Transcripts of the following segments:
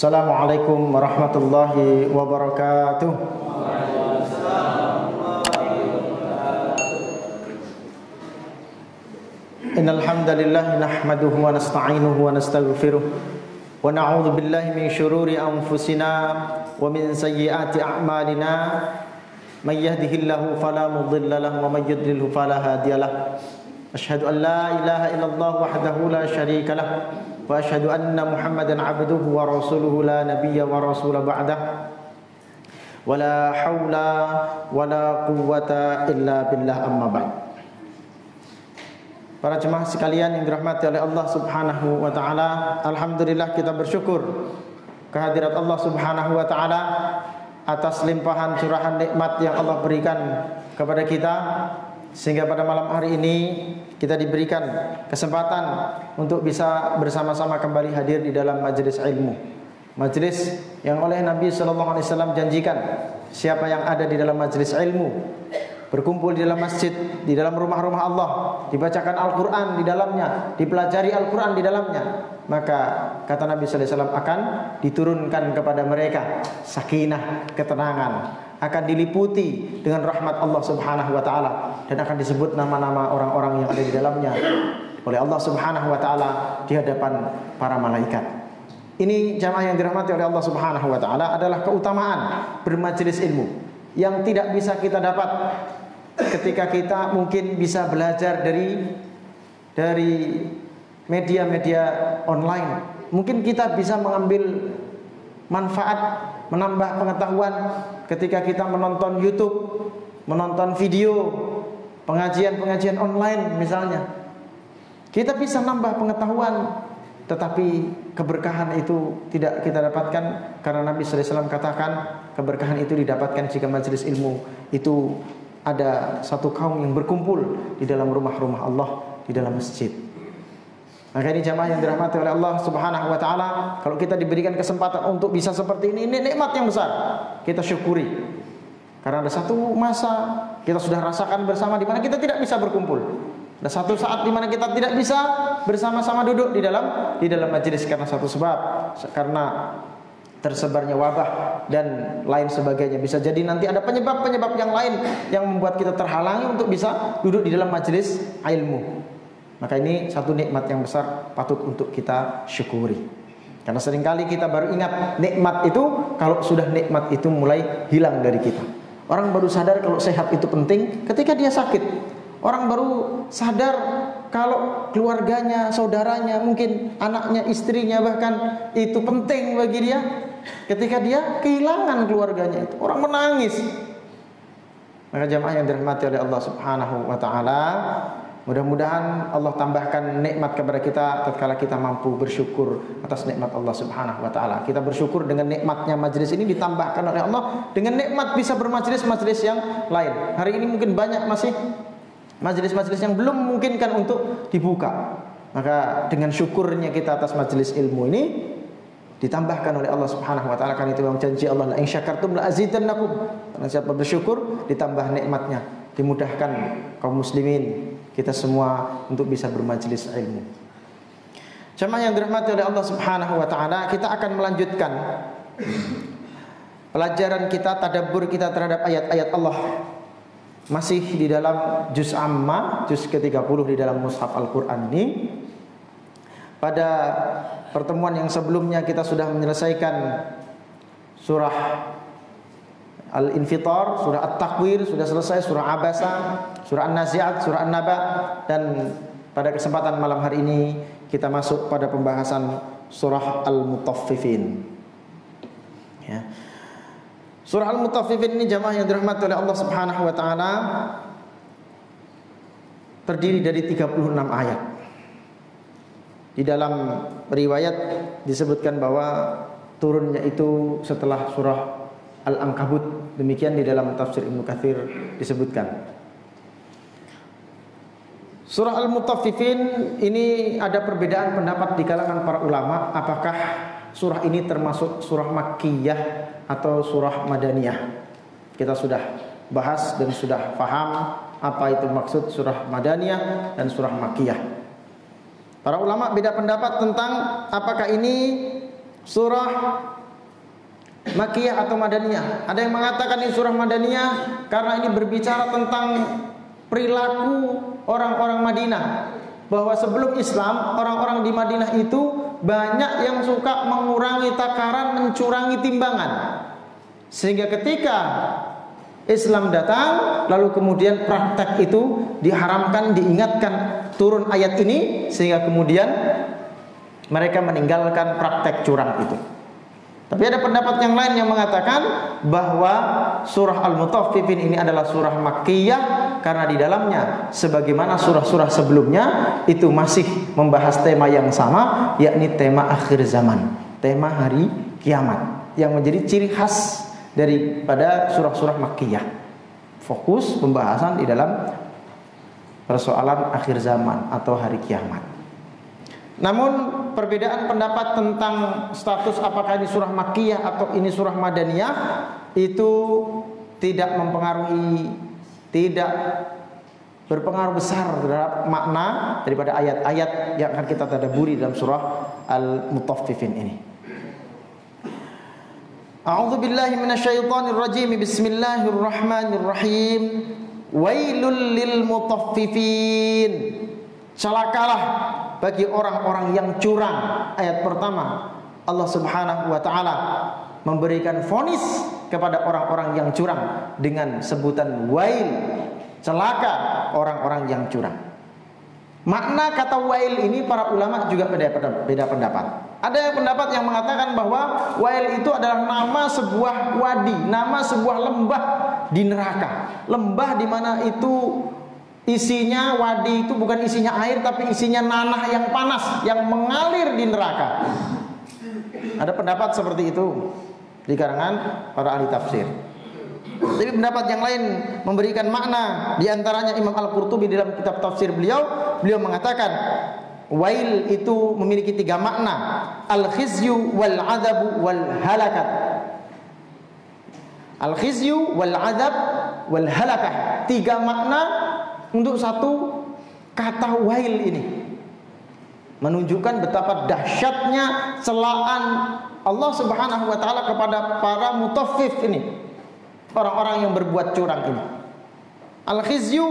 Assalamualaikum warahmatullahi wabarakatuh. Innal hamdalillah nahmaduhu wa nasta'inuhu wa nastaghfiruh wa na'udzu billahi min shururi anfusina wa min sayyiati a'malina. May yahdihillahu fala mudilla lahu wa may yudlilhu fala hadiyalah. Asyhadu an la ilaha illallah wahdahu la syarika lah wa asyhadu anna Muhammadan abduhu wa rasuluhu la nabiyya wa rasula ba'dah. Wala haula wala quwwata illa billah, amma ba'd. Para jemaah sekalian yang dirahmati oleh Allah Subhanahu wa taala, alhamdulillah kita bersyukur kehadirat Allah Subhanahu wa taala atas limpahan curahan nikmat yang Allah berikan kepada kita, sehingga pada malam hari ini kita diberikan kesempatan untuk bisa bersama-sama kembali hadir di dalam majelis ilmu. Majelis yang oleh Nabi sallallahu alaihi wasallam janjikan, siapa yang ada di dalam majelis ilmu, berkumpul di dalam masjid, di dalam rumah-rumah Allah, dibacakan Al-Quran di dalamnya, dipelajari Al-Quran di dalamnya, maka kata Nabi sallallahu alaihi wasallam akan diturunkan kepada mereka sakinah, ketenangan, akan diliputi dengan rahmat Allah Subhanahu wa taala, dan akan disebut nama-nama orang-orang yang ada di dalamnya oleh Allah Subhanahu wa taala di hadapan para malaikat. Ini jamaah yang dirahmati oleh Allah Subhanahu wa taala adalah keutamaan bermajelis ilmu yang tidak bisa kita dapat ketika kita mungkin bisa belajar dari media-media online. Mungkin kita bisa mengambil manfaat, menambah pengetahuan ketika kita menonton YouTube, menonton video pengajian-pengajian online misalnya. Kita bisa nambah pengetahuan, tetapi keberkahan itu tidak kita dapatkan, karena Nabi sallallahu alaihi wasallam katakan keberkahan itu didapatkan jika majelis ilmu itu ada satu kaum yang berkumpul di dalam rumah-rumah Allah, di dalam masjid. Maka ini jamaah yang dirahmati oleh Allah Subhanahu wa taala, kalau kita diberikan kesempatan untuk bisa seperti ini nikmat yang besar. Kita syukuri. Karena ada satu masa kita sudah rasakan bersama di mana kita tidak bisa berkumpul. Ada satu saat di mana kita tidak bisa bersama-sama duduk di dalam majelis karena satu sebab, karena tersebarnya wabah dan lain sebagainya. Bisa jadi nanti ada penyebab-penyebab yang lain yang membuat kita terhalangi untuk bisa duduk di dalam majelis ilmu. Maka ini satu nikmat yang besar, patut untuk kita syukuri. Karena seringkali kita baru ingat nikmat itu kalau sudah nikmat itu mulai hilang dari kita. Orang baru sadar kalau sehat itu penting ketika dia sakit. Orang baru sadar kalau keluarganya, saudaranya, mungkin anaknya, istrinya bahkan itu penting bagi dia ketika dia kehilangan keluarganya itu. Orang menangis. Maka jamaah yang dirahmati oleh Allah Subhanahu wa taala, mudah-mudahan Allah tambahkan nikmat kepada kita tatkala kita mampu bersyukur atas nikmat Allah Subhanahu wa taala. Kita bersyukur dengan nikmatnya majelis ini ditambahkan oleh Allah dengan nikmat bisa bermajelis-majelis yang lain. Hari ini mungkin banyak masih majelis-majelis yang belum memungkinkan untuk dibuka. Maka dengan syukurnya kita atas majelis ilmu ini ditambahkan oleh Allah Subhanahu wa taala, kan itu yang janji Allah, la in syakartum la azidannakum. Karena siapa bersyukur ditambah nikmatnya, dimudahkan kaum muslimin kita semua untuk bisa bermajelis ilmu. Jemaah yang dirahmati oleh Allah Subhanahu wa taala, kita akan melanjutkan pelajaran kita, tadabbur kita terhadap ayat-ayat Allah. Masih di dalam juz amma, juz ke-30 di dalam mushaf Al-Quran ini. Pada pertemuan yang sebelumnya kita sudah menyelesaikan surah Al-Infitar, surah At-Takwir sudah selesai, surah Abasa, surah An-Nazi'at, surah An-Naba, dan pada kesempatan malam hari ini kita masuk pada pembahasan surah Al-Mutaffifin. Ya. Surah Al-Mutaffifin ini jamaah yang dirahmati oleh Allah Subhanahu wa taala terdiri dari 36 ayat. Di dalam riwayat disebutkan bahwa turunnya itu setelah surah Al-Ankabut. Demikian di dalam tafsir Ibnu Katsir disebutkan. Surah Al-Mutaffifin ini ada perbedaan pendapat di kalangan para ulama, apakah surah ini termasuk surah Makkiyah atau surah Madaniyah. Kita sudah bahas dan sudah paham apa itu maksud surah Madaniyah dan surah Makkiyah. Para ulama beda pendapat tentang apakah ini surah Makkiyah atau Madaniyah. Ada yang mengatakan ini surah Madaniyah karena ini berbicara tentang perilaku orang-orang Madinah, bahwa sebelum Islam orang-orang di Madinah itu banyak yang suka mengurangi takaran, mencurangi timbangan. Sehingga ketika Islam datang, lalu kemudian praktek itu diharamkan, diingatkan, turun ayat ini, sehingga kemudian mereka meninggalkan praktek curang itu. Tapi ada pendapat yang lain yang mengatakan bahwa surah Al-Mutaffifin ini adalah surah Makkiyah karena di dalamnya sebagaimana surah-surah sebelumnya itu masih membahas tema yang sama, yakni tema akhir zaman, tema hari kiamat, yang menjadi ciri khas daripada surah-surah Makkiyah. Fokus pembahasan di dalam persoalan akhir zaman atau hari kiamat. Namun perbedaan pendapat tentang status apakah ini surah Makkiyah atau ini surah Madaniyah itu tidak mempengaruhi, tidak berpengaruh besar terhadap makna daripada ayat-ayat yang akan kita tadabburi dalam surah Al-Mutaffifin ini. A'udzu billahi minasyaitonir rajim. Bismillahirrahmanirrahim. Wailul lil mutaffifin. Celakalah bagi orang-orang yang curang. Ayat pertama, Allah Subhanahu wa taala memberikan vonis kepada orang-orang yang curang dengan sebutan wail. Celaka orang-orang yang curang. Makna kata wail ini para ulama juga beda pendapat. Ada pendapat yang mengatakan bahwa wail itu adalah nama sebuah wadi, nama sebuah lembah di neraka. Lembah di mana itu isinya, wadi itu bukan isinya air tapi isinya nanah yang panas yang mengalir di neraka. Ada pendapat seperti itu di kalangan para ahli tafsir. Tapi pendapat yang lain memberikan makna, di antaranya Imam Al-Qurtubi dalam kitab tafsir beliau mengatakan wail itu memiliki 3 makna: al-khizyu wal adabu wal halakat. Al-khizyu wal adab wal halakah. 3 makna untuk satu kata wail ini, menunjukkan betapa dahsyatnya celaan Allah Subhanahu wa taala kepada para mutaffif ini, orang-orang yang berbuat curang ini. Al-khizyu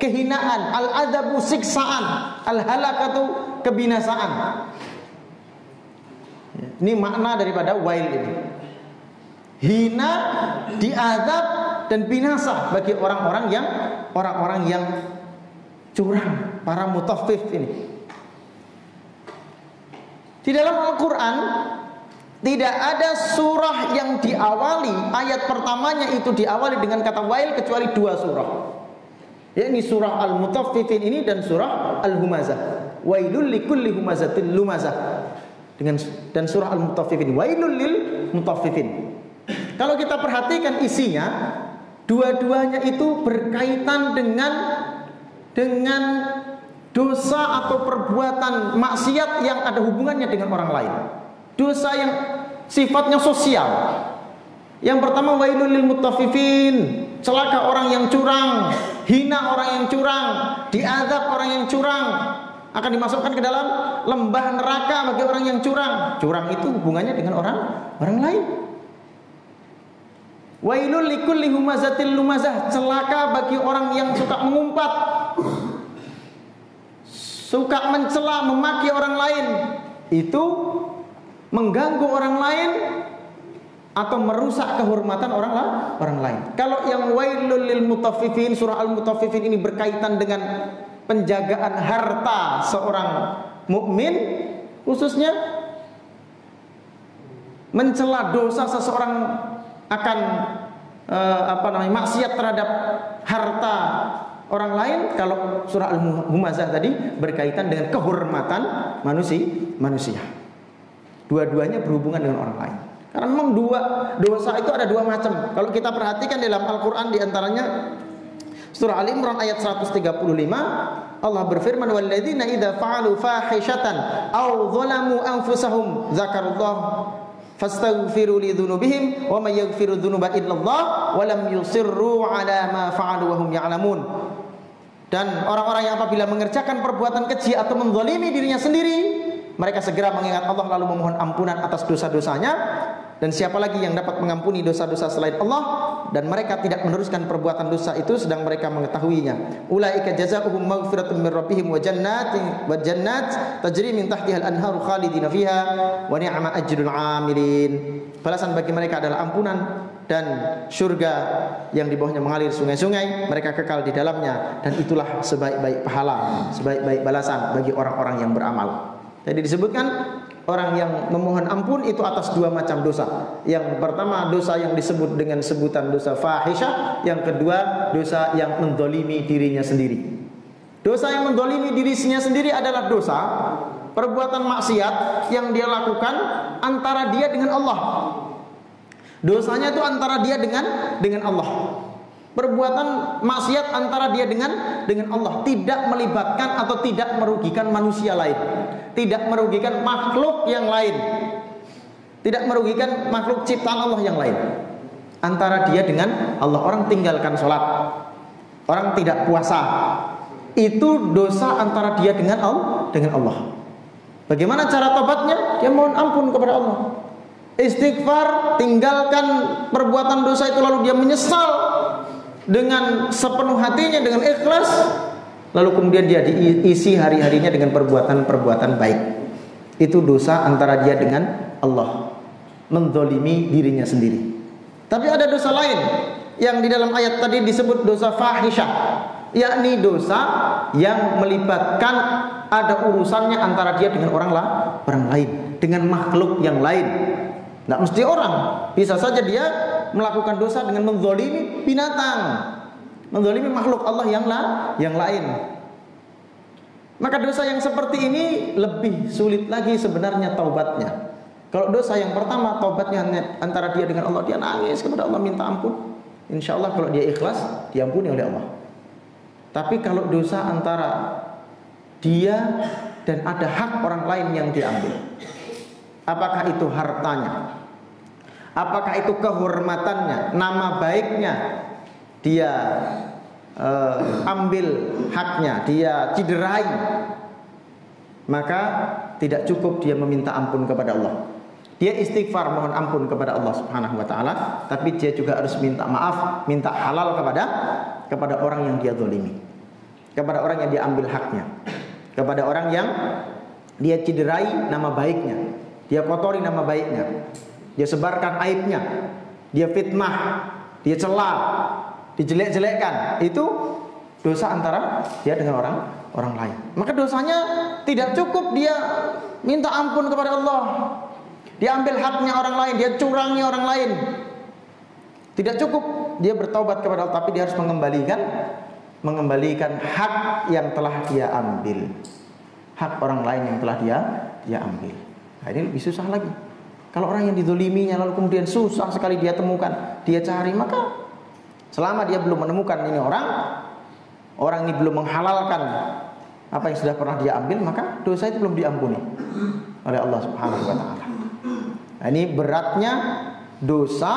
kehinaan, al-adabu siksaan, al-halakatu kebinasaan. Ini makna daripada wail ini. Hina, diazab dan binasa bagi orang-orang yang curang, para mutaffif ini. Di dalam Al-Qur'an tidak ada surah yang diawali ayat pertamanya itu diawali dengan kata wail kecuali 2 surah. Yakni surah Al-Mutaffifin ini dan surah Al-Humazah. Wailul likulli humazatin lumazah. Dan surah Al-Mutaffifin, wailul lil mutaffifin. Kalau kita perhatikan isinya, dua-duanya itu berkaitan dengan dosa atau perbuatan maksiat yang ada hubungannya dengan orang lain. Dosa yang sifatnya sosial. Yang pertama wailul lil mutaffifin, celaka orang yang curang, hina orang yang curang, diazab orang yang curang, akan dimasukkan ke dalam lembah neraka bagi orang yang curang. Curang itu hubungannya dengan orang lain. Wailul likulli humazatil lumazah, celaka bagi orang yang suka mengumpat, suka mencela, memaki orang lain. Itu mengganggu orang lain atau merusak kehormatan orang lain. Kalau yang wailul lil mutaffifin, surah Al-Mutaffifin ini berkaitan dengan penjagaan harta seorang mukmin, khususnya mencela dosa seseorang akan maksiat terhadap harta orang lain. Kalau surah Al-Humazah tadi berkaitan dengan kehormatan manusia. Dua-duanya berhubungan dengan orang lain. Karena memang dosa itu ada 2 macam. Kalau kita perhatikan dalam Al-Qur'an, di antaranya surah Al-Imran ayat 135, Allah berfirman, walladzina idza fa'alu fahishatan aw zalamu anfusahum dzakarullah fastaghfiru lidzunubihim wa may yaghfiru dzunuba illallah wa lam yusirru ala ma fa'alu wa hum ya'lamun. Dan orang-orang yang apabila mengerjakan perbuatan keji atau menzalimi dirinya sendiri, mereka segera mengingat Allah lalu memohon ampunan atas dosa-dosanya. Dan siapa lagi yang dapat mengampuni dosa-dosa selain Allah? Dan mereka tidak meneruskan perbuatan dosa itu sedang mereka mengetahuinya. Ulaika jazaohum maghfiratun min rabbihim wa jannat tajri min tahtiha al-anharu khalidina fiha wa ni'ma ajrul 'amilin. Balasan bagi mereka adalah ampunan dan surga yang di bawahnya mengalir sungai-sungai, mereka kekal di dalamnya, dan itulah sebaik-baik pahala, sebaik-baik balasan bagi orang-orang yang beramal. Jadi disebutkan orang yang memohon ampun itu atas dua macam dosa. Yang pertama dosa yang disebut dengan sebutan dosa fahisyah, yang kedua dosa yang mendolimi dirinya sendiri. Dosa yang mendolimi dirinya sendiri adalah dosa perbuatan maksiat yang dia lakukan antara dia dengan Allah. Dosanya itu antara dia dengan Allah. Perbuatan maksiat antara dia dengan Allah, tidak melibatkan atau tidak merugikan manusia lain, tidak merugikan makhluk yang lain, tidak merugikan makhluk ciptaan Allah yang lain. Antara dia dengan Allah. Orang tinggalkan sholat, orang tidak puasa, itu dosa antara dia dengan Allah. Bagaimana cara tobatnya? Dia mohon ampun kepada Allah, istighfar, tinggalkan perbuatan dosa itu, lalu dia menyesal dengan sepenuh hatinya, dengan ikhlas, lalu kemudian dia diisi hari-harinya dengan perbuatan-perbuatan baik. Itu dosa antara dia dengan Allah, menzalimi dirinya sendiri. Tapi ada dosa lain yang di dalam ayat tadi disebut dosa fahisyah, yakni dosa yang melibatkan ada urusannya antara dia dengan orang lain, dengan makhluk yang lain. Tidak mesti orang, bisa saja dia melakukan dosa dengan menzalimi binatang, menzalimi makhluk Allah yang lain. Maka dosa yang seperti ini lebih sulit lagi sebenarnya taubatnya. Kalau dosa yang pertama taubatnya antara dia dengan Allah, dia nangis kepada Allah minta ampun, insya Allah kalau dia ikhlas diampuni oleh Allah. Tapi kalau dosa antara dia dan ada hak orang lain yang diambil, apakah itu hartanya, apakah itu kehormatannya, nama baiknya, dia ambil haknya, dia ciderai, maka tidak cukup dia meminta ampun kepada Allah. Dia istighfar mohon ampun kepada Allah Subhanahu wa taala, tapi dia juga harus minta maaf, minta halal kepada orang yang dia zalimi, kepada orang yang dia ambil haknya, kepada orang yang dia ciderai nama baiknya, dia kotori nama baiknya, dia sebarkan aibnya, dia fitnah, dia cela, dijelek-jelekkan. Itu dosa antara dia dengan orang lain. Maka dosanya tidak cukup dia minta ampun kepada Allah, dia ambil haknya orang lain, dia curangi orang lain. Tidak cukup dia bertaubat kepada Allah, tapi dia harus mengembalikan hak yang telah dia ambil, hak orang lain yang telah dia ambil. Nah, ini lebih susah lagi. Kalau orang yang dizaliminya lalu kemudian susah sekali dia temukan, dia cari, maka selama dia belum menemukan ini orang ini belum menghalalkan apa yang sudah pernah dia ambil, maka dosa itu belum diampuni oleh Allah Subhanahu wa taala. Nah, ini beratnya dosa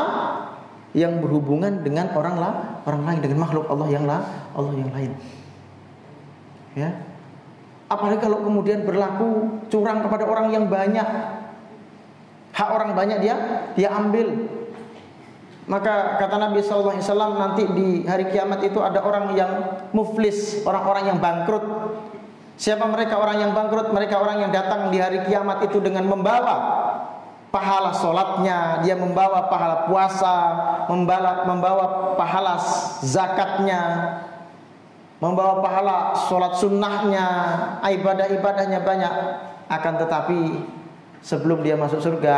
yang berhubungan dengan orang lain, dengan makhluk Allah yang lain. Ya. Apalagi kalau kemudian berlaku curang kepada orang yang banyak, hak orang banyak dia ambil. Maka kata Nabi SAW, nanti di hari kiamat itu ada orang yang muflis, orang-orang yang bangkrut. Siapa mereka orang yang bangkrut? Mereka orang yang datang di hari kiamat itu dengan membawa pahala sholatnya, dia membawa pahala puasa, membawa pahala zakatnya, membawa pahala sholat sunnahnya, ibadah-ibadahnya banyak. Akan tetapi sebelum dia masuk surga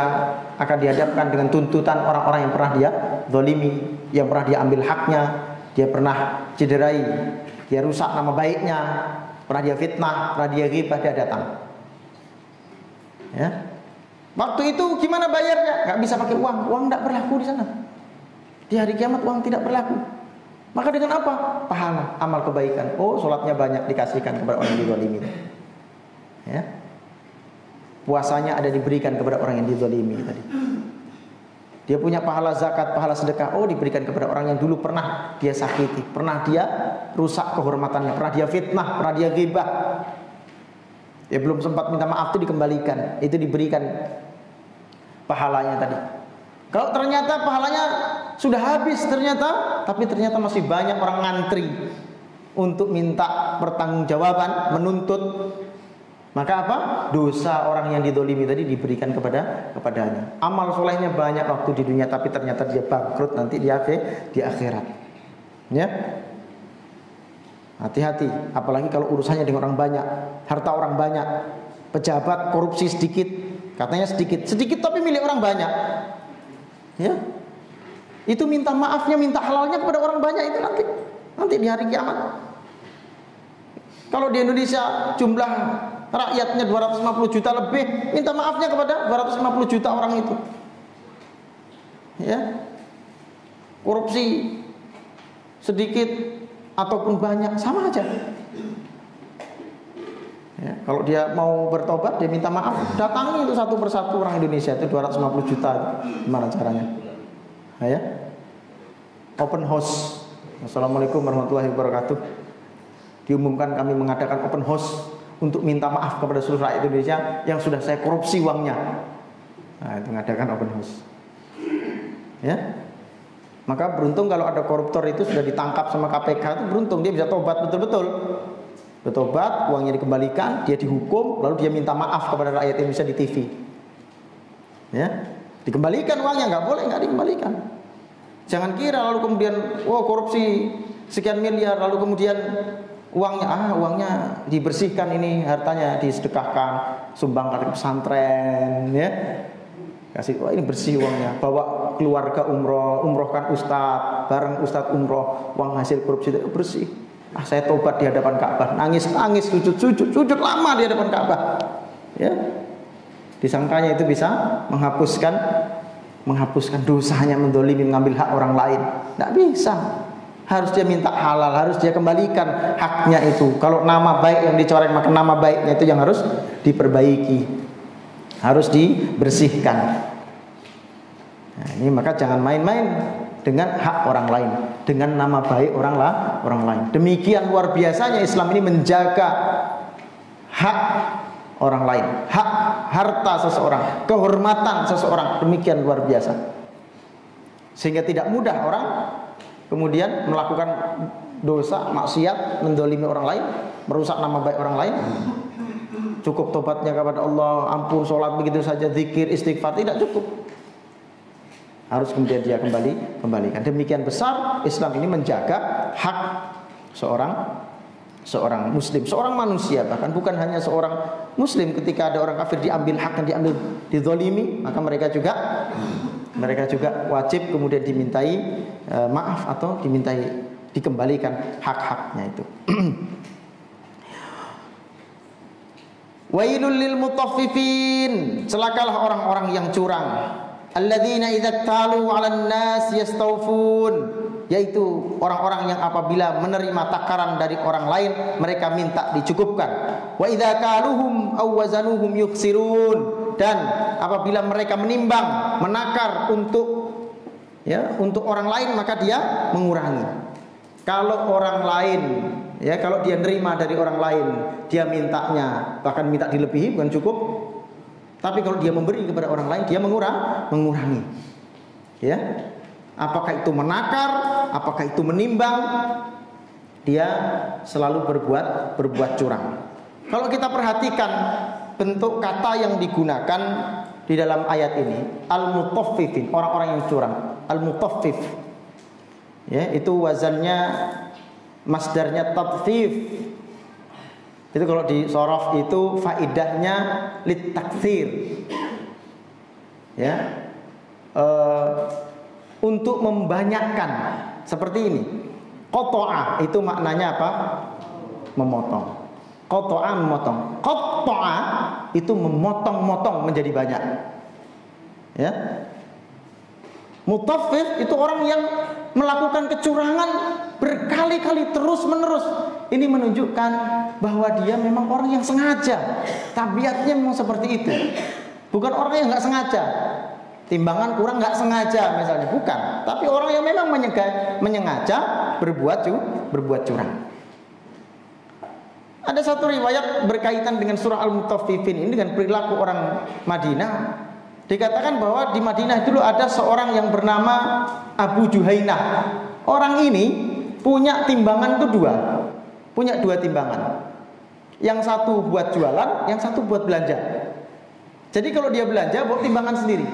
akan dihadapkan dengan tuntutan orang-orang yang pernah dia zalimi, yang pernah dia ambil haknya, dia pernah cederai, dia rusak nama baiknya, pernah dia fitnah, pernah dia ghibah, dia datang. Ya. Waktu itu gimana bayarnya? Gak bisa pakai uang tidak berlaku di sana. Di hari kiamat uang tidak berlaku. Maka dengan apa? Pahala, amal kebaikan. Oh, sholatnya banyak dikasihkan kepada orang yang dizalimi. Ya. Puasanya ada diberikan kepada orang yang dizalimi tadi. Dia punya pahala zakat, pahala sedekah. Oh, diberikan kepada orang yang dulu pernah dia sakiti, pernah dia rusak kehormatannya, pernah dia fitnah, pernah dia ghibah. Ya belum sempat minta maaf itu dikembalikan, itu diberikan pahalanya tadi. Kalau ternyata pahalanya sudah habis ternyata, tapi ternyata masih banyak orang ngantri untuk minta pertanggungjawaban, menuntut, maka apa? Dosa orang yang didolimi tadi diberikan kepadanya. Amal solehnya banyak waktu di dunia, tapi ternyata dia bangkrut nanti di akhirat. Ya, hati-hati. Apalagi kalau urusannya dengan orang banyak, harta orang banyak, pejabat korupsi sedikit, katanya sedikit tapi milik orang banyak. Ya, itu minta maafnya, minta halalnya kepada orang banyak itu nanti di hari kiamat. Kalau di Indonesia jumlah rakyatnya 250 juta lebih, minta maafnya kepada 250 juta orang itu. Ya, korupsi sedikit ataupun banyak sama aja. Ya, kalau dia mau bertobat, dia minta maaf, datangi itu satu persatu orang Indonesia itu 250 juta. Gimana caranya? Ya. Open house. Assalamualaikum warahmatullahi wabarakatuh. Diumumkan kami mengadakan open house untuk minta maaf kepada seluruh rakyat Indonesia yang sudah saya korupsi uangnya. Nah, itu mengadakan open house. Ya. Maka beruntung kalau ada koruptor itu sudah ditangkap sama KPK, itu beruntung dia bisa tobat betul-betul. Bertobat, uangnya dikembalikan, dia dihukum, lalu dia minta maaf kepada rakyat Indonesia di TV. Ya, dikembalikan uangnya, nggak dikembalikan. Jangan kira lalu kemudian, korupsi sekian miliar, lalu kemudian uangnya dibersihkan, ini hartanya disedekahkan, sumbangkan ke pesantren, ya. Kasih, ini bersih uangnya, bawa keluarga umrohkan ustadz, bareng ustadz umroh, uang hasil korupsi itu bersih. Saya tobat di hadapan Ka'bah, nangis, sujud lama di hadapan Ka'bah. Ya, disangkanya itu bisa menghapuskan dosanya, mendolimi, mengambil hak orang lain. Tidak bisa. Harus dia minta halal, harus dia kembalikan haknya itu. Kalau nama baik yang dicoreng, maka nama baiknya itu yang harus diperbaiki, harus dibersihkan. Nah, ini maka jangan main-main dengan hak orang lain, dengan nama baik orang lain. Demikian luar biasanya Islam ini menjaga hak orang lain, hak harta seseorang, kehormatan seseorang, demikian luar biasa. Sehingga tidak mudah orang kemudian melakukan dosa, maksiat, mendolimi orang lain, merusak nama baik orang lain. Cukup tobatnya kepada Allah, ampun, sholat begitu saja, zikir, istighfar, tidak cukup. Harus kemudian dia kembalikan. Demikian besar Islam ini menjaga hak seorang muslim, seorang manusia, bahkan bukan hanya seorang muslim. Ketika ada orang kafir diambil hak, diambil, dizalimi, maka mereka juga wajib kemudian dimintai maaf atau dikembalikan hak-haknya itu. Wailul lil mutaffifin, celakalah orang-orang yang curang. Alladzina idza talu 'alan nas yastawfun, yaitu orang-orang yang apabila menerima takaran dari orang lain mereka minta dicukupkan. Wa idza kaluhum aw wazanuhum yukhsirun, dan apabila mereka menimbang, menakar untuk orang lain maka dia mengurangi. Kalau orang lain, kalau dia nerima dari orang lain, dia mintanya bahkan minta dilebihi, bukan cukup. Tapi kalau dia memberi kepada orang lain, dia mengurangi. Ya, apakah itu menakar, apakah itu menimbang, dia selalu berbuat curang. Kalau kita perhatikan bentuk kata yang digunakan di dalam ayat ini, al-mutaffifin, orang-orang yang curang. Al-mutaffif, ya, itu wazannya, masdarnya tatfif. Itu kalau di shorof itu faidahnya litaktsir, ya, untuk membanyakkan. Seperti ini. Qata'a itu maknanya apa? Memotong. Qata'a memotong. Qata'a itu memotong-motong menjadi banyak. Ya. Mutaffif itu orang yang melakukan kecurangan berkali-kali terus-menerus. Ini menunjukkan bahwa dia memang orang yang sengaja. Tabiatnya memang seperti itu. Bukan orang yang nggak sengaja. Timbangan kurang nggak sengaja misalnya, bukan. Tapi orang yang memang menyengaja berbuat curang. Ada satu riwayat berkaitan dengan surah Al-Mutaffifin ini, dengan perilaku orang Madinah. Dikatakan bahwa di Madinah dulu ada seorang yang bernama Abu Juhainah. Orang ini punya timbangan itu dua. Punya dua timbangan. Yang satu buat jualan, yang satu buat belanja. Jadi kalau dia belanja bawa timbangan sendiri.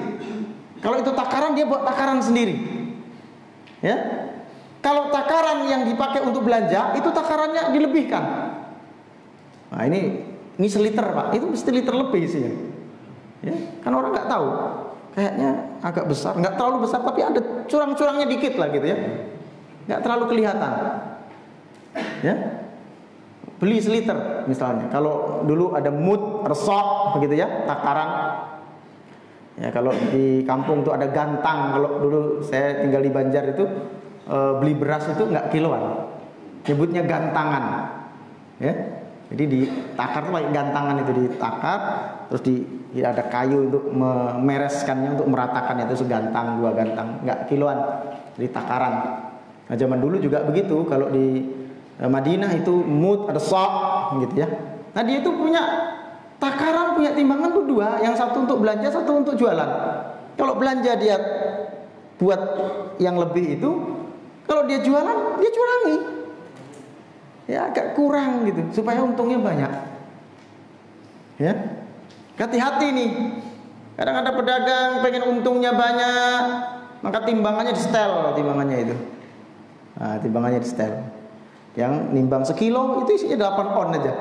Kalau itu takaran, dia bawa takaran sendiri. Ya. Kalau takaran yang dipakai untuk belanja, itu takarannya dilebihkan. Nah ini seliter Pak, itu mesti liter lebih isinya. Ya, kan orang nggak tahu, kayaknya agak besar, nggak terlalu besar, tapi ada curang-curangnya dikit lah gitu ya, nggak terlalu kelihatan. Ya, beli seliter misalnya. Kalau dulu ada mud, resok, begitu ya, takaran. Ya kalau di kampung tuh ada gantang. Kalau dulu saya tinggal di Banjar itu beli beras itu nggak kiloan, nyebutnya gantangan. Ya. Jadi ditakar tuh pakai gantangan, itu ditakar, terus ada kayu untuk memereskannya, untuk meratakannya, itu segantang, dua gantang, nggak kiloan, jadi takaran. Nah zaman dulu juga begitu, kalau di Madinah itu mud, ada sok, gitu ya. Nah dia itu punya takaran, punya timbangan tuh dua, yang satu untuk belanja, satu untuk jualan. Kalau belanja dia buat yang lebih itu, kalau dia jualan, dia curangi. Ya agak kurang gitu, supaya untungnya banyak. Ya, hati-hati nih. Kadang ada pedagang pengen untungnya banyak, maka timbangannya di setel, timbangannya itu. Nah, timbangannya di setel. Yang nimbang sekilo itu isinya 8 on aja.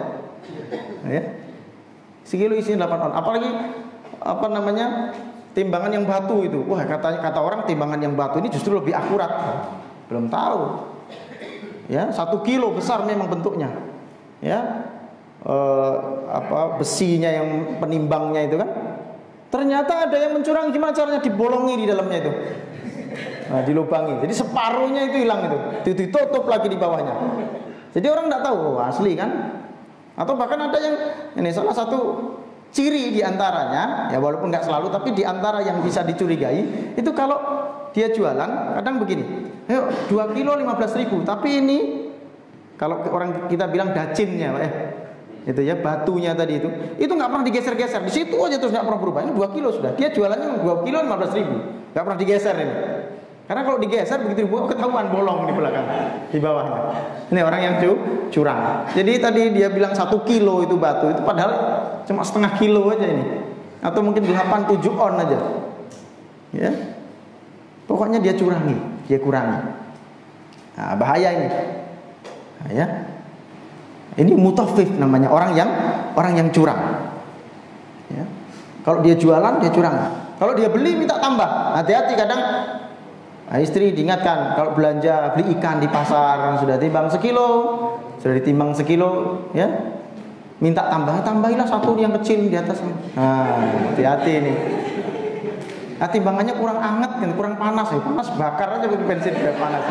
Ya, sekilo isinya 8 on. Apalagi timbangan yang batu itu. Wah kata orang timbangan yang batu ini justru lebih akurat. Belum tahu. Ya, 1 kilo besar memang bentuknya. Ya, besinya yang penimbangnya itu kan. Ternyata ada yang mencurang, gimana caranya? Dibolongi di dalamnya itu. Nah, dilubangi. Jadi separuhnya itu hilang itu. Ditutup lagi di bawahnya. Jadi orang tidak tahu, oh, asli kan? Atau bahkan ada yang ini salah satu ciri di antaranya, ya walaupun nggak selalu, tapi di antara yang bisa dicurigai itu kalau dia jualan kadang begini, ayo 2 kilo 15.000, tapi ini kalau orang kita bilang dacinnya, itu ya batunya tadi itu nggak pernah digeser-geser, di situ aja terus nggak pernah berubah. Ini 2 kilo sudah, dia jualannya 2 kilo 15.000, nggak pernah digeser ini. Karena kalau digeser begitu dibuang ketahuan bolong di belakang, di bawahnya. Ini orang yang curang. Jadi tadi dia bilang 1 kilo itu batu, itu padahal cuma setengah kilo aja ini, atau mungkin 8-7 on aja. Ya. Pokoknya dia curangi, dia kurangi. Nah, bahaya ini. Nah, ya. Ini mutaffif namanya, orang yang curang. Ya. Kalau dia jualan, dia curang. Kalau dia beli minta tambah. Hati-hati kadang istri diingatkan kalau belanja beli ikan di pasar sudah timbang sekilo, sudah ditimbang sekilo, ya. Minta tambahilah 1 yang kecil di atas. Nah, hati-hati nih. Nah, timbangannya kurang anget kan, kurang panas ya. Panas bakar aja pakai bensin biar panas.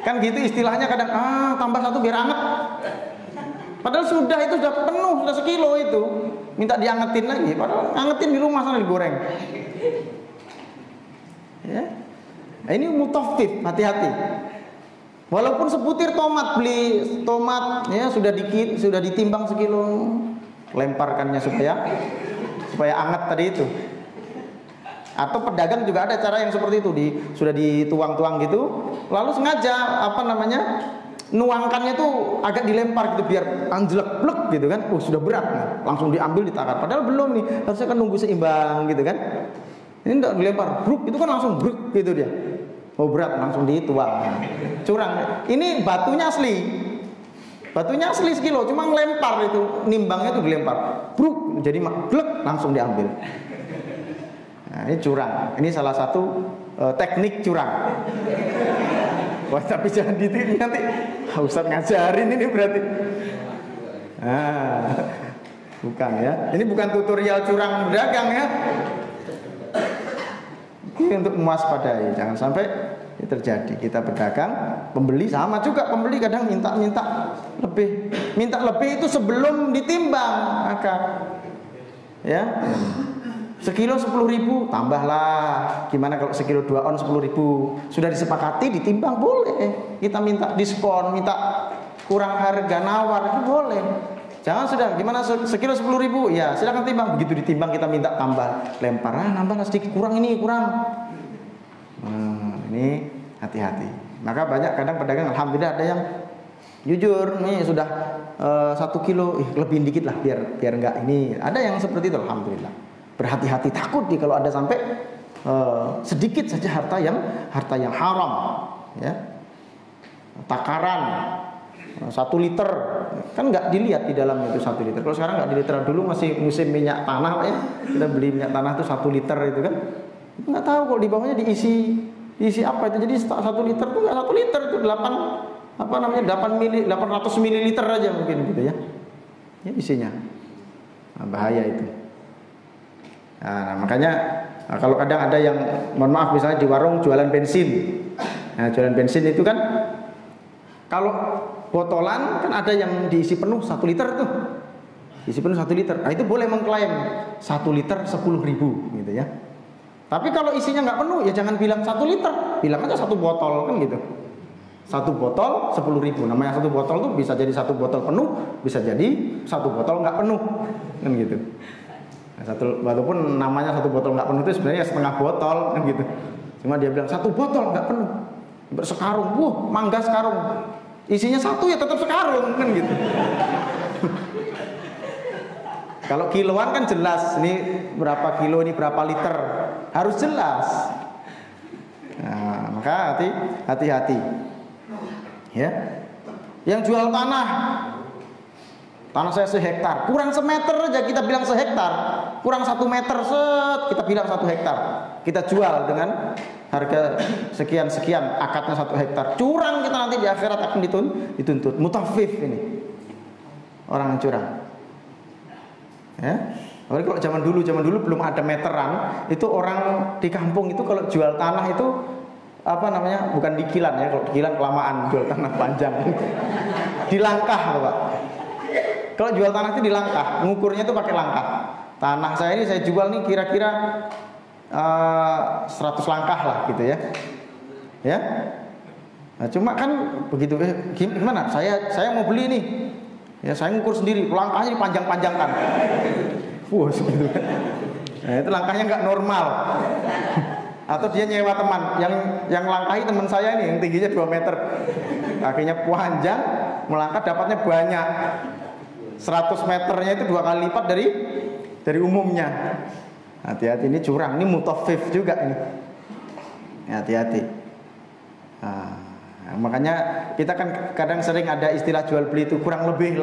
Kan gitu istilahnya kadang, tambah 1 biar anget. Padahal sudah penuh, sudah sekilo itu. Minta diangetin lagi, padahal angetin di rumah sana digoreng. Ya. Nah, ini mutaffif, hati-hati. Walaupun sebutir tomat, beli tomat ya sudah ditimbang sekilo, lemparkannya supaya anget tadi itu. Atau pedagang juga ada cara yang seperti itu, sudah dituang-tuang gitu, lalu sengaja nuangkannya tuh agak dilempar gitu biar anjlek blek gitu kan. Sudah berat nih, langsung diambil ditakar. Padahal belum nih, harusnya kan nunggu seimbang gitu kan. Ini enggak dilempar, bruk itu kan langsung bruk gitu dia. Berat langsung dituang. Curang. Ini batunya asli. Batunya asli sekilo, cuma ngelempar itu, nimbangnya itu dilempar. Bruk jadi blek langsung diambil. Nah, ini curang. Ini salah satu teknik curang. Wah, tapi jangan ditiru nanti. Ustaz ngajarin ini berarti. Bukan ya. Ini bukan tutorial curang berdagang ya. Ini untuk mewaspadai, jangan sampai terjadi. Kita berdagang, pembeli sama juga. Pembeli kadang minta lebih. Minta lebih itu sebelum ditimbang, maka ya. Sekilo 10.000, tambahlah. Gimana kalau sekilo 2 on 10.000? Sudah disepakati ditimbang boleh. Kita minta diskon, minta kurang harga nawar itu boleh. Jangan sudah gimana sekilo 10.000 ya silakan timbang, begitu ditimbang kita minta tambah lempar, nambah sedikit kurang ini kurang. Ini hati-hati. Maka banyak kadang pedagang alhamdulillah ada yang jujur nih sudah 1 kilo lebih dikit lah biar enggak ini. Ada yang seperti itu alhamdulillah. Berhati-hati, takut nih kalau ada sampai sedikit saja harta yang haram ya. Takaran 1 liter kan nggak dilihat di dalam itu 1 liter. Kalau sekarang nggak dilihat, dulu masih musim minyak tanah ya, kita beli minyak tanah itu 1 liter itu kan nggak tahu kalau di bawahnya diisi apa itu. Jadi 1 liter itu nggak 1 liter itu 800 mililiter aja mungkin gitu ya isinya. Bahaya itu. Nah, makanya kalau kadang ada yang mohon maaf misalnya di warung jualan bensin. Nah, jualan bensin itu kan kalau botolan kan ada yang diisi penuh 1 liter tuh. Isi penuh 1 liter. Nah, itu boleh mengklaim 1 liter 10.000 gitu ya. Tapi kalau isinya nggak penuh ya jangan bilang 1 liter, bilang aja 1 botol kan gitu. 1 botol 10.000. Namanya 1 botol tuh bisa jadi 1 botol penuh, bisa jadi 1 botol nggak penuh kan gitu. Nah, walaupun namanya 1 botol nggak penuh itu sebenarnya setengah botol kan gitu. Cuma dia bilang 1 botol nggak penuh, bersekarung, mangga sekarung. Isinya 1 ya tetap sekarung kan gitu. Kalau kiloan kan jelas, ini berapa kilo, ini berapa liter, harus jelas. Nah, maka hati-hati. Ya. Yang jual tanah saya sehektar, kurang semeter aja kita bilang sehektar, kurang 1 meter kita bilang 1 hektar. Kita jual dengan harga sekian akadnya 1 hektar. Curang kita nanti di akhirat akan dituntut. Mutafif ini orang yang curang. Ya. Kalau zaman dulu belum ada meteran, itu orang di kampung itu kalau jual tanah itu bukan dikilan ya, kalau dikilan kelamaan jual tanah panjang. Di langkah, Pak. Kalau jual tanah itu di langkah, ngukurnya itu pakai langkah. Tanah saya ini saya jual nih kira-kira 100 langkah lah gitu ya. Ya. Nah, cuma kan begitu gimana? Saya mau beli nih. Ya saya ngukur sendiri, langkahnya dipanjang-panjangkan. Segitu. Nah, itu langkahnya nggak normal. Atau dia nyewa teman yang langkahi teman saya ini yang tingginya 2 meter. Kakinya panjang, melangkah dapatnya banyak. 100 meternya itu 2 kali lipat dari umumnya. Hati-hati, ini curang, ini mutafif juga ini. Hati-hati. Makanya kita kan kadang sering ada istilah jual beli itu kurang lebih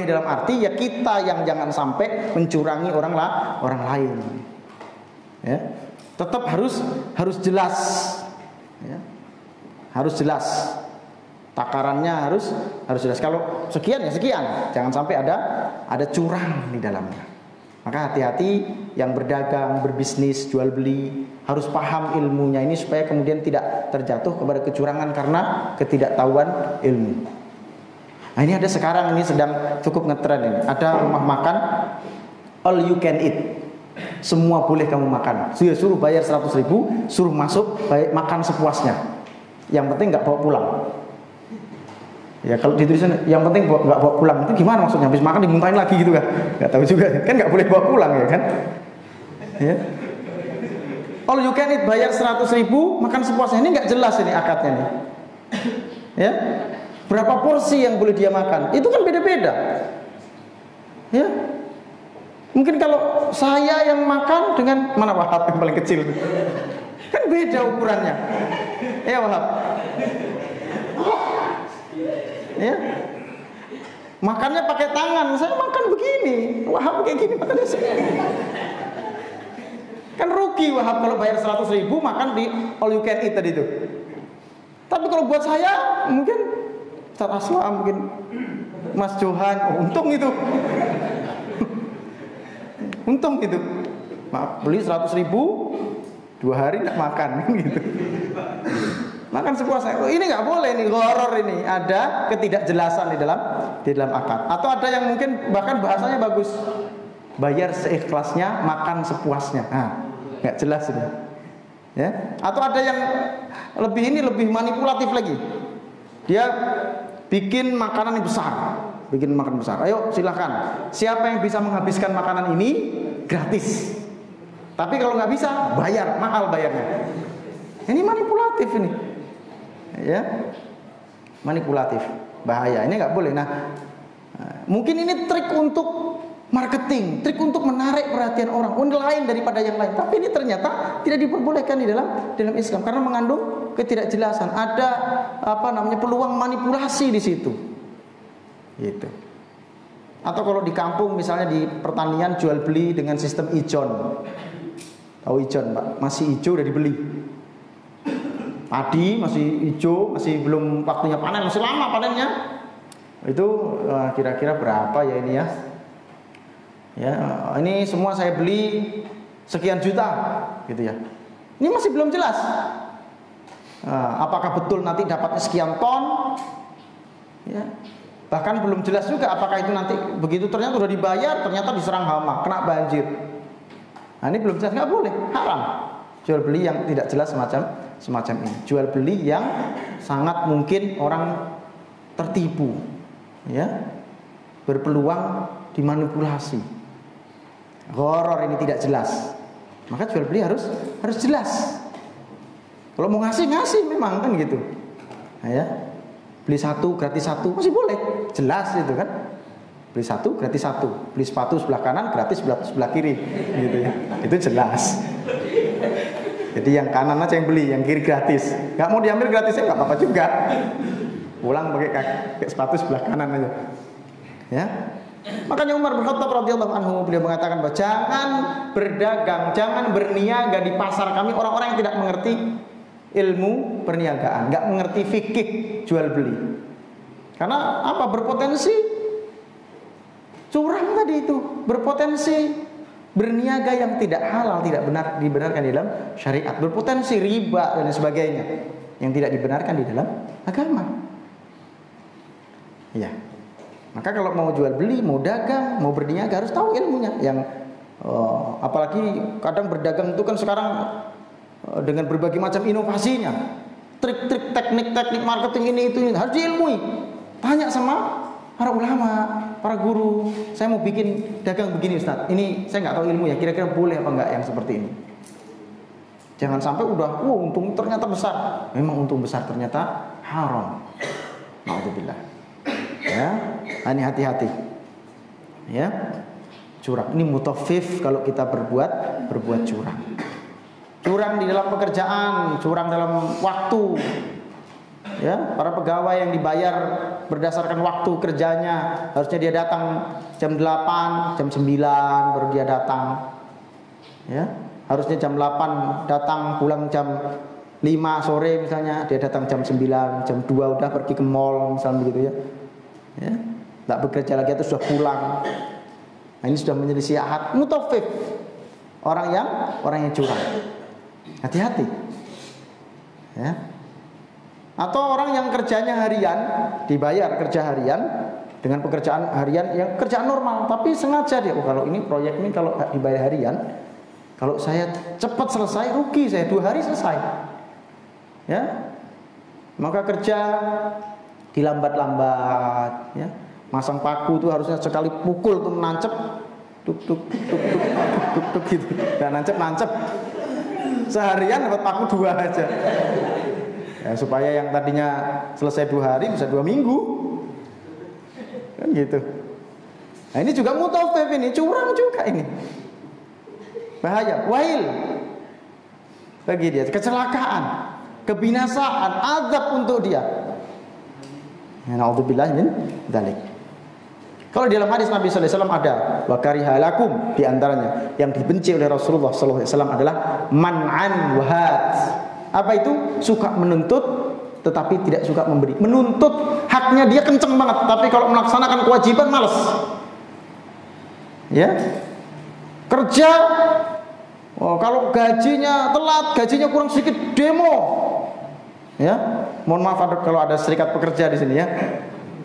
dalam arti ya kita yang jangan sampai mencurangi orang lain. Ya. Tetap harus jelas. Ya. Harus jelas. Takarannya harus jelas. Kalau sekian ya sekian, jangan sampai ada curang di dalamnya. Maka hati-hati yang berdagang, berbisnis, jual beli harus paham ilmunya ini supaya kemudian tidak terjatuh kepada kecurangan karena ketidaktahuan ilmu. Nah, ini ada sekarang ini sedang cukup ngetren ini. Ada rumah makan all you can eat. Semua boleh kamu makan. Suruh bayar 100.000, suruh masuk, makan sepuasnya. Yang penting nggak bawa pulang. Ya kalau ditulisan yang penting nggak bawa pulang itu gimana maksudnya? Habis makan dimuntahin lagi gitu kan? Nggak tahu juga kan, nggak boleh bawa pulang ya kan? Ya. All you can eat, bayar 100.000 makan sepuasnya, ini nggak jelas ini akadnya nih. Ya, berapa porsi yang boleh dia makan? Itu kan beda-beda. Ya, mungkin kalau saya yang makan dengan mana Wahab yang paling kecil, kan beda ukurannya. Ya Wahab. Ya, makannya pakai tangan, saya makan begini, Wahab kayak gini makannya segini. Kan rugi Wahab kalau bayar 100.000 makan di all you can eat tadi itu. Tapi kalau buat saya mungkin Ustaz Aslam, mungkin Mas Johan, untung itu. Untung gitu. Beli 100.000 2 hari tidak makan gitu. Makan sepuasnya. Ini nggak boleh nih, horor ini. Ada ketidakjelasan di dalam akad. Atau ada yang mungkin bahkan bahasanya bagus. Bayar seikhlasnya, makan sepuasnya. Nah, nggak jelas ini. Ya. Atau ada yang lebih manipulatif lagi. Dia bikin makanan yang besar, bikin makanan besar. Ayo silahkan, siapa yang bisa menghabiskan makanan ini gratis. Tapi kalau nggak bisa, bayar, mahal bayarnya. Ini manipulatif ini, ya, manipulatif, bahaya. Ini nggak boleh. Nah, mungkin ini trik untuk marketing, trik untuk menarik perhatian orang lain daripada yang lain. Tapi ini ternyata tidak diperbolehkan di dalam Islam karena mengandung ketidakjelasan. Ada peluang manipulasi di situ. Gitu. Atau kalau di kampung misalnya di pertanian jual beli dengan sistem ijon. Tahu ijon, Pak? Masih hijau udah dibeli. Padi masih hijau, masih belum waktunya panen, masih lama panennya. Itu kira-kira berapa ya ini ya? Ya, ini semua saya beli sekian juta, gitu ya. Ini masih belum jelas. Apakah betul nanti dapatnya sekian ton? Ya. Bahkan belum jelas juga apakah itu nanti begitu ternyata sudah dibayar, ternyata diserang hama, kena banjir. Nah, ini belum jelas, nggak boleh, haram. Jual beli yang tidak jelas semacam ini. Jual beli yang sangat mungkin orang tertipu, ya, berpeluang dimanipulasi. Horor ini tidak jelas. Maka jual beli harus jelas. Kalau mau ngasih memang kan gitu. Nah, ya. Beli satu gratis satu masih boleh, jelas itu kan. Beli satu gratis satu. Beli sepatu sebelah kanan gratis sebelah kiri, gitu ya. Itu jelas. Jadi yang kanan aja yang beli, yang kiri gratis. Gak mau diambil gratisnya nggak apa-apa juga. Pulang pakai sepatu sebelah kanan aja. Ya. Makanya Umar bin Khattab radhiyallahu anhu beliau mengatakan bahwa jangan berdagang, jangan berniaga di pasar kami orang-orang yang tidak mengerti ilmu perniagaan, nggak mengerti fikih jual beli. Karena apa? Berpotensi curang tadi itu, berpotensi berniaga yang tidak halal, tidak benar dibenarkan di dalam syariat, berpotensi riba dan sebagainya yang tidak dibenarkan di dalam agama. Ya. Maka kalau mau jual beli, mau dagang, mau berniaga harus tahu ilmunya. Yang apalagi kadang berdagang itu kan sekarang dengan berbagai macam inovasinya, trik-trik, teknik-teknik marketing ini itu harus diilmui. Tanya sama para ulama, para guru. Saya mau bikin dagang begini Ustaz. Ini saya nggak tahu ilmunya. Kira-kira boleh apa enggak yang seperti ini? Jangan sampai udah, untung ternyata besar. Memang untung besar ternyata haram. Na'udzubillah. Ya, ini hati-hati. Ya, curang. Ini mutaffif kalau kita berbuat curang. Curang di dalam pekerjaan, curang dalam waktu. Ya, para pegawai yang dibayar berdasarkan waktu kerjanya, harusnya dia datang jam 8, jam 9 baru dia datang. Ya, harusnya jam 8 datang, pulang jam 5 sore misalnya, dia datang jam 9, jam 2 udah pergi ke mall misalnya begitu ya. Ya, tak bekerja lagi atau sudah pulang. Nah, ini sudah menyelisih ahad, mutaffif. Orang yang curang. Hati-hati. Ya. Atau orang yang kerjanya harian, dibayar kerja harian dengan pekerjaan harian yang kerjaan normal, tapi sengaja dia, kalau ini proyek ini kalau dibayar harian, kalau saya cepat selesai rugi saya 2 hari selesai. Ya. Maka kerja dilambat-lambat, ya. Masang paku tuh harusnya sekali pukul tuh menancep, tuk gitu, dan nancep. Seharian dapat paku 2 aja. Ya, supaya yang tadinya selesai 2 hari bisa 2 minggu, kan gitu. Nah, ini juga mutaffif, ini curang juga ini, bahaya, wahil bagi dia, kecelakaan, kebinasaan, azab untuk dia. Ya, na'udzubillah min dzalik. Kalau di dalam hadis Nabi sallallahu alaihi wasallam ada wa kariha lakum, di antaranya yang dibenci oleh Rasulullah sallallahu alaihi wasallam adalah man'an wahat. Apa itu? Suka menuntut tetapi tidak suka memberi. Menuntut haknya dia kenceng banget, tapi kalau melaksanakan kewajiban malas. Ya. Kerja kalau gajinya telat, gajinya kurang sedikit demo. Ya, mohon maaf kalau ada serikat pekerja di sini ya.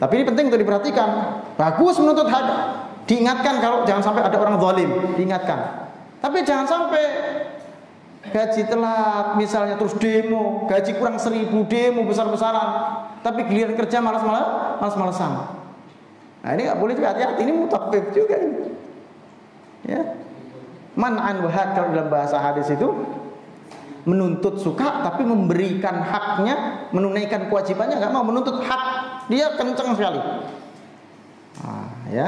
Tapi ini penting untuk diperhatikan. Bagus menuntut hak. Diingatkan kalau jangan sampai ada orang zalim, diingatkan. Tapi jangan sampai gaji telat misalnya terus demo, gaji kurang 1.000 demo besar-besaran. tapi giliran kerja malas-malasan. Nah ini nggak boleh juga, hati-hati, ini mutaffif juga ini. Ya. Man'an wa hak, kalau dalam bahasa hadis itu menuntut suka tapi memberikan haknya, menunaikan kewajibannya nggak mau, menuntut hak dia kenceng sekali. Nah, ya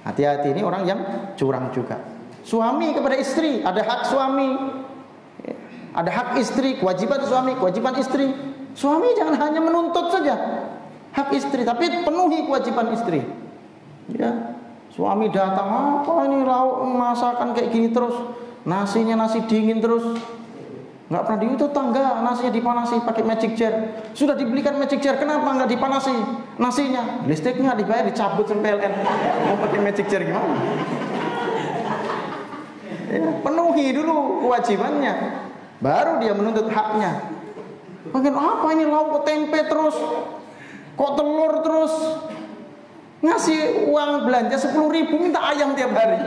hati-hati, ini orang yang curang juga. Suami kepada istri, ada hak suami, ada hak istri, kewajiban suami, kewajiban istri. Suami jangan hanya menuntut saja hak istri, tapi penuhi kewajiban istri. Ya, suami datang, apa ini lauk masakan kayak gini terus, nasinya nasi dingin terus, nggak pernah itu tangga nasinya dipanasi pakai magic jar. Sudah dibelikan magic jar, kenapa nggak dipanasi nasinya? Listriknya dibayar, dicabut sampai PLN. Mau pakai magic jar gimana? Ya, penuhi dulu kewajibannya, baru dia menuntut haknya. Makin apa ini lauk kok tempe terus, kok telur terus, ngasih uang belanja 10.000 minta ayam tiap hari.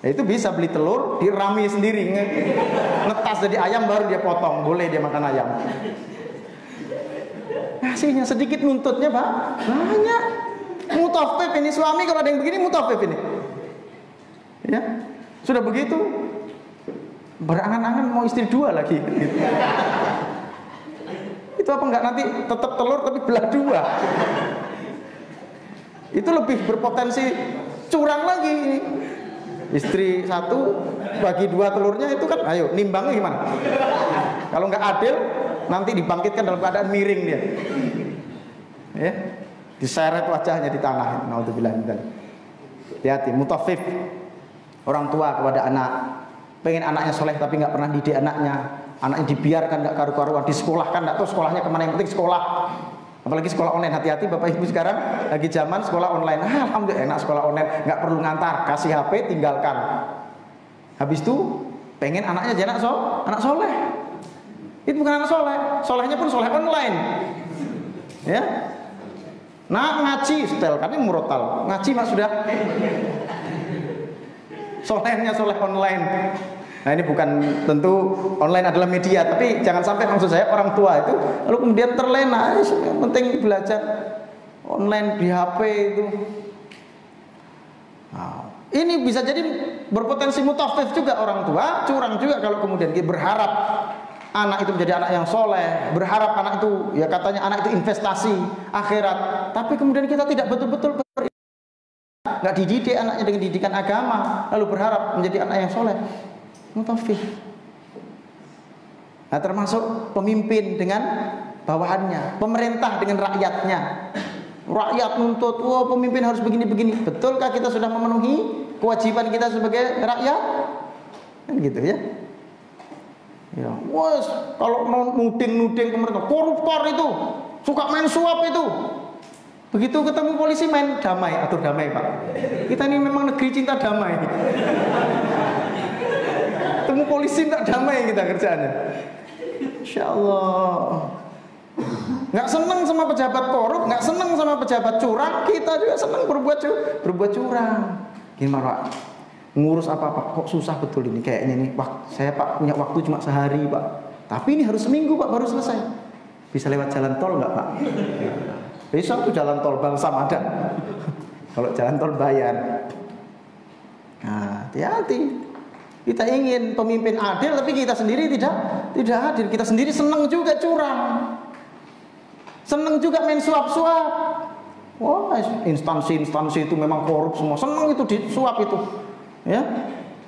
Ya, itu bisa beli telur dirami sendiri, ngetas jadi ayam baru dia potong, boleh dia makan ayam. Ngasihnya sedikit, nuntutnya banyak. Mutaffif ini suami, kalau ada yang begini mutaffif ini. Ya, sudah begitu berangan-angan mau istri 2 lagi gitu. Itu apa enggak nanti tetap telur tapi belah 2? Itu lebih berpotensi curang lagi. Istri 1 bagi 2 telurnya, itu kan ayo nimbangnya gimana? Kalau enggak adil nanti dibangkitkan dalam keadaan miring dia. Ya, diseret wajahnya di tanah. Naudzubillah min dzalik. Hati-hati, mutaffif. Orang tua kepada anak, pengen anaknya soleh tapi nggak pernah didik anaknya, anaknya dibiarkan nggak karu-karuan, disekolahkan nggak tahu sekolahnya kemana, yang penting sekolah. Apalagi sekolah online, hati-hati bapak ibu sekarang lagi zaman sekolah online. Alhamdulillah enak sekolah online, nggak perlu ngantar, kasih HP tinggalkan. Habis itu pengen anaknya jadi anak soleh. Itu bukan anak soleh, solehnya pun soleh online. Ya, nah ngaji setel kan ini murotal, ngaji mas sudah. Solehnya soleh online. Nah ini bukan, tentu online adalah media, tapi jangan sampai maksud saya orang tua itu lalu kemudian terlena. Yang penting belajar online di HP itu. Nah, ini bisa jadi berpotensi mutaffif juga, orang tua curang juga kalau kemudian dia berharap anak itu menjadi anak yang soleh, berharap anak itu, ya katanya anak itu investasi akhirat, tapi kemudian kita tidak betul-betul nggak dididik anaknya dengan didikan agama, lalu berharap menjadi anak yang soleh. Mutaffif. Nah, termasuk pemimpin dengan bawahannya, pemerintah dengan rakyatnya. Rakyat nuntut, wah pemimpin harus begini-begini. Betulkah kita sudah memenuhi kewajiban kita sebagai rakyat? Kan gitu ya. Ya, wes kalau nuding pemerintah, koruptor itu, suka main suap itu. Begitu ketemu polisi main damai, atur damai pak. Kita ini memang negeri cinta damai. Ketemu polisi tak damai kita kerjaannya. Insya Allah. Nggak seneng sama pejabat korup, nggak seneng sama pejabat curang, kita juga seneng berbuat curang. Gimana pak? Ngurus apa-apa kok susah betul ini kayaknya nih. Saya pak punya waktu cuma sehari pak, tapi ini harus seminggu pak baru selesai. Bisa lewat jalan tol nggak pak? Besok tuh jalan tol Bangsam ada. Kalau jalan tol bayar. Nah, hati-hati. Kita ingin pemimpin adil, tapi kita sendiri tidak adil. Kita sendiri senang juga curang, senang juga main suap-suap. Wah, instansi itu memang korup semua, senang itu disuap itu. Ya,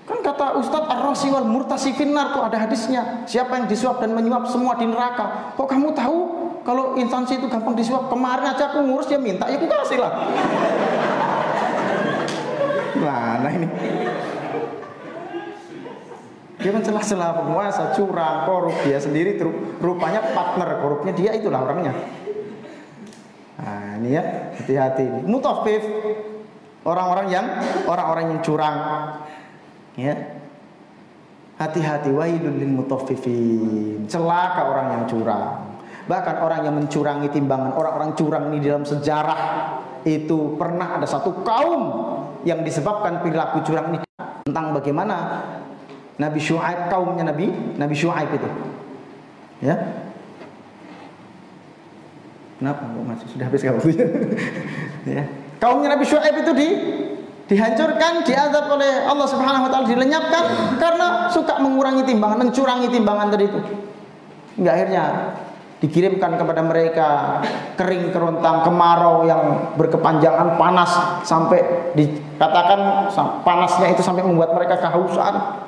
kan kata Ustadz Ar-Rasi wal Murtasi finnar, tuh ada hadisnya. Siapa yang disuap dan menyuap semua di neraka. Kok kamu tahu kalau instansi itu gampang disuap? Kemarin aja aku ngurus dia minta, ya aku kasih lah. Nah ini dia mencela-cela penguasa, curang, korup, dia sendiri rupanya partner korupnya dia, itulah orangnya. Nah ini ya, hati-hati ini. Mutaffif, orang-orang yang curang. Ya. Hati-hati, wailul lil mutaffifin. Celaka orang yang curang. Bahkan orang yang mencurangi timbangan, orang-orang curang ini dalam sejarah itu pernah ada satu kaum yang disebabkan perilaku curang ini, tentang bagaimana Nabi Syuaib, kaumnya Nabi Syuaib itu. Ya. Kenapa kok masih sudah habis waktunya? Ya. Kaumnya Nabi Syuaib itu dihancurkan, diazab oleh Allah Subhanahu wa taala, dilenyapkan karena suka mengurangi timbangan, mencurangi timbangan tadi itu. Hingga akhirnya dikirimkan kepada mereka kering kerontang, kemarau yang berkepanjangan, panas sampai dikatakan panasnya itu sampai membuat mereka kehausan,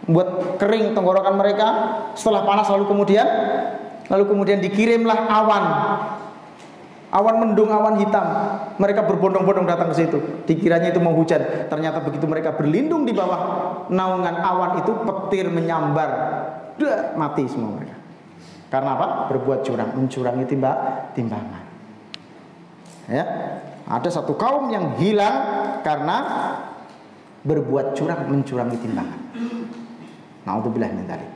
membuat kering tenggorokan mereka. Setelah panas lalu kemudian dikirimlah awan mendung, awan hitam. Mereka berbondong-bondong datang ke situ. Dikiranya itu mau hujan. Ternyata begitu mereka berlindung di bawah naungan awan itu, petir menyambar. Mati semua mereka. Karena apa? Berbuat curang, mencurangi timbangan. Ya. Ada satu kaum yang hilang karena berbuat curang, mencurangi timbangan. Na'udzubillah min dzalik.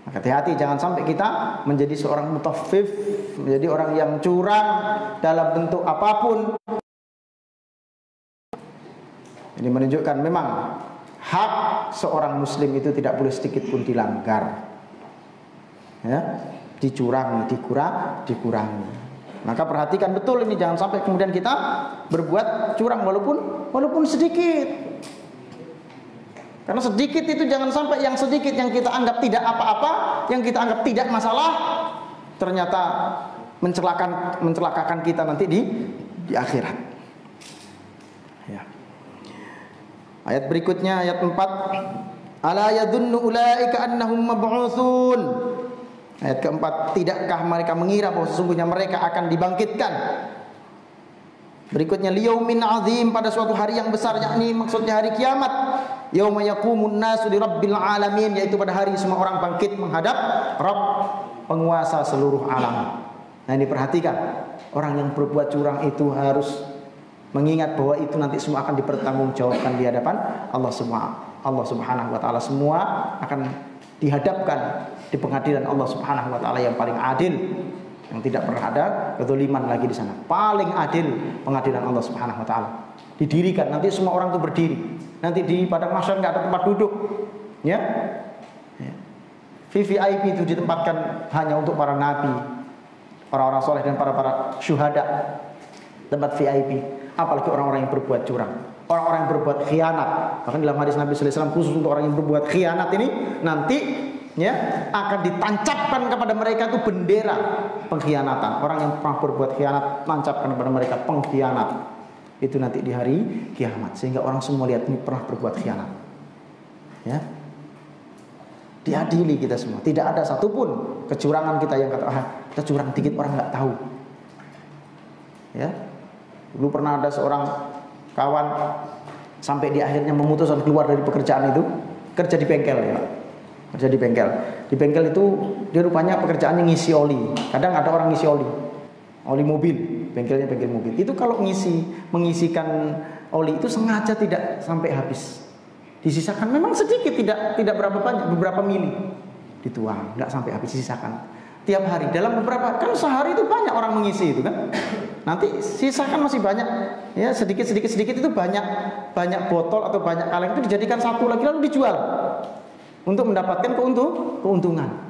Maka hati-hati jangan sampai kita menjadi seorang mutaffif, menjadi orang yang curang dalam bentuk apapun. Ini menunjukkan memang hak seorang muslim itu tidak boleh sedikit pun dilanggar. Ya, dicurangi, dikurangi. Maka perhatikan betul ini, jangan sampai kemudian kita berbuat curang walaupun sedikit. Karena sedikit itu jangan sampai yang sedikit yang kita anggap tidak apa-apa, yang kita anggap tidak masalah, ternyata mencelakakan kita nanti di akhirat. Ya. Ayat berikutnya, ayat 4. Ala yadhunnu ulaika annahum mab'utsun. Ayat keempat, tidakkah mereka mengira bahwa sesungguhnya mereka akan dibangkitkan? Berikutnya, liyaumin azim, pada suatu hari yang besar, yakni maksudnya hari kiamat. Yauma yaqumun nasu li rabbil alamin, yaitu pada hari semua orang bangkit menghadap Rabb, penguasa seluruh alam. Nah, ini perhatikan, orang yang berbuat curang itu harus mengingat bahwa itu nanti semua akan dipertanggungjawabkan di hadapan Allah Subhanahu wa taala. Semua akan dihadapkan di pengadilan Allah Subhanahu wa taala yang paling adil, yang tidak pernah ada kezaliman lagi di sana. Paling adil pengadilan Allah Subhanahu wa taala. Didirikan, nanti semua orang itu berdiri. Nanti di padang mahsyar enggak ada tempat duduk. Ya. VVIP itu ditempatkan hanya untuk para nabi, orang-orang soleh dan para syuhada. Tempat VIP. Apalagi orang-orang yang berbuat curang, orang-orang yang berbuat khianat. Bahkan dalam hadis Nabi sallallahu alaihi wasallam, khusus untuk orang yang berbuat khianat ini nanti akan ditancapkan kepada mereka itu bendera pengkhianatan. Orang yang pernah berbuat khianat, tancapkan kepada mereka pengkhianat. Itu nanti di hari kiamat, sehingga orang semua lihat ini pernah berbuat khianat. Ya. Diadili kita semua. Tidak ada satupun kecurangan kita yang kata, kita curang dikit orang nggak tahu. Ya. Dulu pernah ada seorang kawan sampai di akhirnya memutuskan keluar dari pekerjaan itu, kerja di bengkel ya. Kerja di bengkel. Di bengkel itu dia rupanya pekerjaannya ngisi oli. Kadang ada orang ngisi oli mobil, bengkelnya bengkel mobil. Itu kalau mengisikan oli itu sengaja tidak sampai habis. Disisakan memang sedikit, tidak berapa banyak, beberapa mili. Dituang, enggak sampai habis, disisakan. Tiap hari dalam beberapa, kan sehari itu banyak orang mengisi itu kan. Nanti sisakan masih banyak. Ya, sedikit itu banyak botol atau banyak kaleng itu dijadikan satu lagi lalu dijual untuk mendapatkan keuntungan.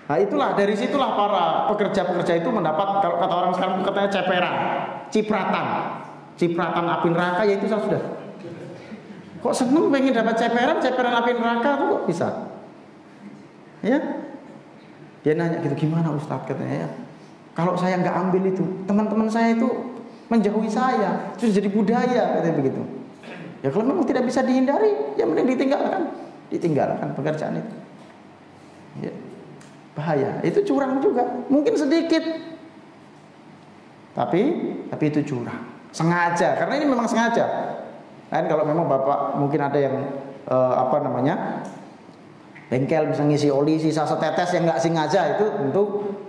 Nah, dari situlah para pekerja-pekerja itu mendapat, kalau kata orang sekarang katanya cipratan api neraka, yaitu sudah. Kok seneng pengen dapat ceperan api neraka tuh kok bisa? Ya. Dia nanya gitu, gimana Ustadz, katanya ya. Kalau saya nggak ambil itu, teman-teman saya itu menjauhi saya, terus jadi budaya, katanya begitu. Ya kalau memang tidak bisa dihindari, ya mending ditinggalkan pekerjaan itu. Ya. Bahaya, itu curang juga, mungkin sedikit, tapi itu curang, sengaja, karena ini memang sengaja. Lain kalau memang bapak mungkin ada yang bengkel bisa ngisi oli sisa setetes yang nggak sengaja, itu tentu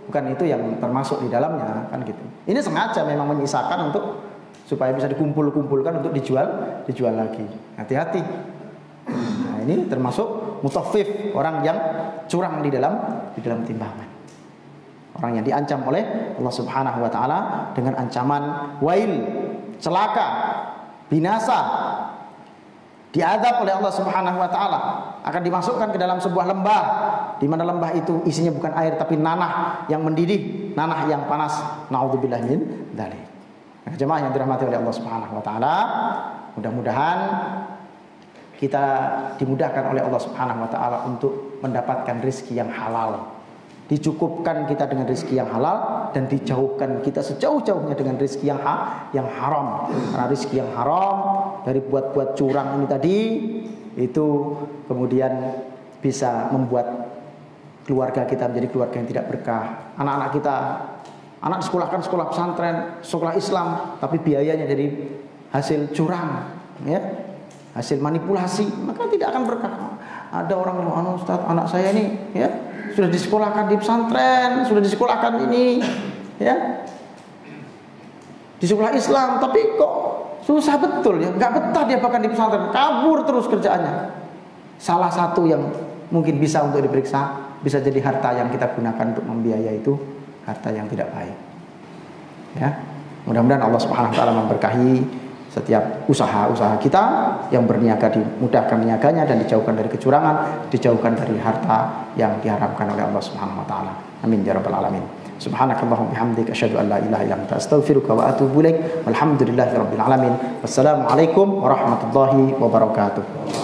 bukan itu yang termasuk di dalamnya kan gitu. Ini sengaja memang menyisakan untuk supaya bisa dikumpulkan untuk dijual lagi. Hati-hati. Nah, ini termasuk mutaffif, orang yang curang di dalam timbangan. Orang yang diancam oleh Allah Subhanahu wa taala dengan ancaman wail, celaka, binasa, diazab oleh Allah Subhanahu wa taala, akan dimasukkan ke dalam sebuah lembah di mana lembah itu isinya bukan air tapi nanah yang mendidih, nanah yang panas. Nauzubillah min dzalik. Jemaah yang dirahmati oleh Allah Subhanahu wa taala, mudah-mudahan kita dimudahkan oleh Allah Subhanahu wa taala untuk mendapatkan rezeki yang halal. Dicukupkan kita dengan rezeki yang halal dan dijauhkan kita sejauh-jauhnya dengan rezeki yang haram. Karena rezeki yang haram dari buat-buat curang ini tadi itu kemudian bisa membuat keluarga kita menjadi keluarga yang tidak berkah. Anak-anak kita, anak disekolahkan sekolah pesantren, sekolah Islam, tapi biayanya dari hasil curang, ya, hasil manipulasi, maka tidak akan berkah. Ada orang, Ustaz, anak saya ini, ya, sudah disekolahkan di pesantren, sudah disekolahkan ini, ya, di sekolah Islam, tapi kok susah betul, ya, nggak betah dia bahkan di pesantren, kabur terus kerjaannya. Salah satu yang mungkin bisa untuk diperiksa, bisa jadi harta yang kita gunakan untuk membiayai itu harta yang tidak baik. Ya, mudah-mudahan Allah Subhanahu Wa Taala memberkahi setiap usaha-usaha kita, yang berniaga dimudahkan niaganya dan dijauhkan dari kecurangan, dijauhkan dari harta yang diharamkan oleh Allah Subhanahu Wa Taala. Amin ya rabbal alamin. Subhanakallahumma bihamdika asyhadu an la ilaha illa anta astaghfiruka wa atubu ilaik. Walhamdulillahirabbil alamin. Wassalamualaikum warahmatullahi wabarakatuh.